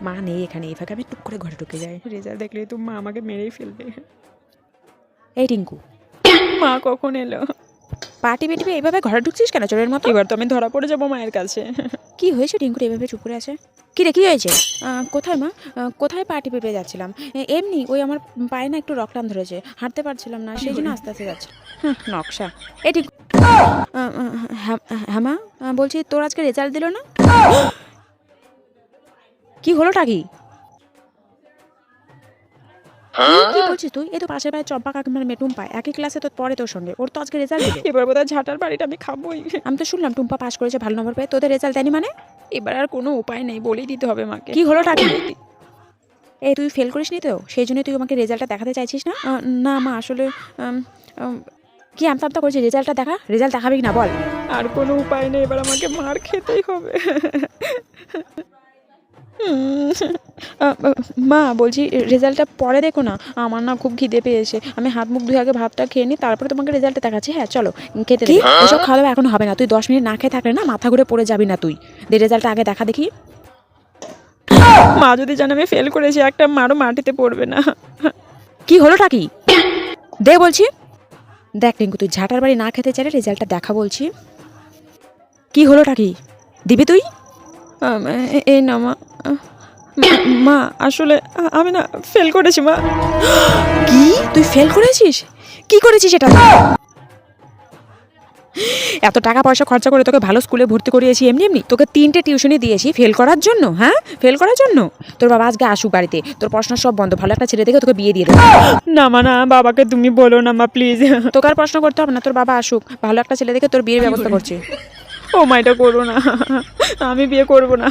মা নেই এখানে, এই ফাঁকে আমি টুক করে ঘরে ঢুকে যাই। রেজাল্ট দেখলে তো মা আমাকে মেরেই ফেলবে। এই টিঙ্কু, মা কখন এলো? পার্টি বেটিবে এইভাবে ঘরে ঢুকছিস কেন চোরের মতো? এবার তো আমি ধরা পড়ে যাবো মায়ের কাছে। কি হয়েছে টিঙ্কুর এইভাবে চুপ করে আছে? কি রে, কি হয়েছে? কোথায় মা? কোথায় পার্টি পেপে যাচ্ছিলাম? এমনি ওই আমার পায়ে না একটু রক্লান ধরেছে, হাঁটতে পারছিলাম না, সেই জন্য আস্তে আস্তে যাচ্ছে। নকশা। এই টিঙ্কু, হ্যাঁ মা, বলছি তোর আজকে রেজাল্ট দিল না? কি হলোটা কি? কি বলছিস তুই? এই তো পাশের পায়ে চম্পা কাকিমার মেয়ে টুম্পা, একই ক্লাসে তো পড়ে তোর সঙ্গে, ওর তো আজকে রেজাল্ট দিবে। এবার বোধহয় ঝাঁটার বাড়িটা আমি খাবোই। আমি তো শুনলাম টুম্পা পাস করেছে ভালো নম্বর পেয়ে, তোদের রেজাল্ট দেয়নি মানে? এবার আর কোনো উপায় নেই, বলেই দিতে হবে মাকে। কি হলো টাকি? এই তুই ফেল করিস নি তো, সেই জন্য তুই আমাকে রেজাল্টটা দেখাতে চাইছিস না? না মা, আসলে কি আমতা আমতা করছিস? রেজাল্টটা দেখা, রেজাল্ট দেখাবি না বল? আর কোনো উপায় নেই, এবার আমাকে মার খেতেই হবে। মা বলছি রেজাল্টটা পরে দেখো না, আমার না খুব খিদে পেয়েছে, আমি হাত মুখ ধুয়ে আগে ভাতটা খেয়ে নিই, তারপরে তোমাকে রেজাল্টটা দেখাচ্ছি। হ্যাঁ চলো খেতে দে। এসব খাওয়া দাওয়া এখন হবে না, তুই 10 মিনিট না খেয়ে থাকলে না মাথা ঘুরে পড়ে যাবি না তুই। দে রেজাল্টটা আগে দেখা দেখি। মা যদি জানে আমি ফেল করেছি, একটা মারও মাটিতে পড়বে না। কি হলোটা কি? দে বলছি। দেখ রিঙ্কু, তুই ঝাঁটার বাড়ি না খেতে চাইলে রেজাল্টটা দেখা বলছি। কি হলোটা কি? দিবি তুই? এই না মা, মা আসলে আমি না ফেল করেছি মা। কি তুই ফেল করেছিস? কি করেছিস এটা? এত টাকা পয়সা খরচা করে তোকে ভালো স্কুলে ভর্তি করিয়েছি, এমনি এমনি তোকে 3টে টিউশনি দিয়েছি ফেল করার জন্য? হ্যাঁ ফেল করার জন্য? তোর বাবা আজকে আসুক বাড়িতে, তোর পড়াশোনা সব বন্ধ, ভালো একটা ছেলে দেখে তোকে বিয়ে দিয়ে দেবো। না মা না, বাবাকে তুমি বলো না মা প্লিজ। তোকে আর প্রশ্ন করতে হবে না, তোর বাবা আসুক, ভালো একটা ছেলে দেখে তোর বিয়ের ব্যবস্থা করছে। ও মা, এটা করো না, আমি বিয়ে করবো না।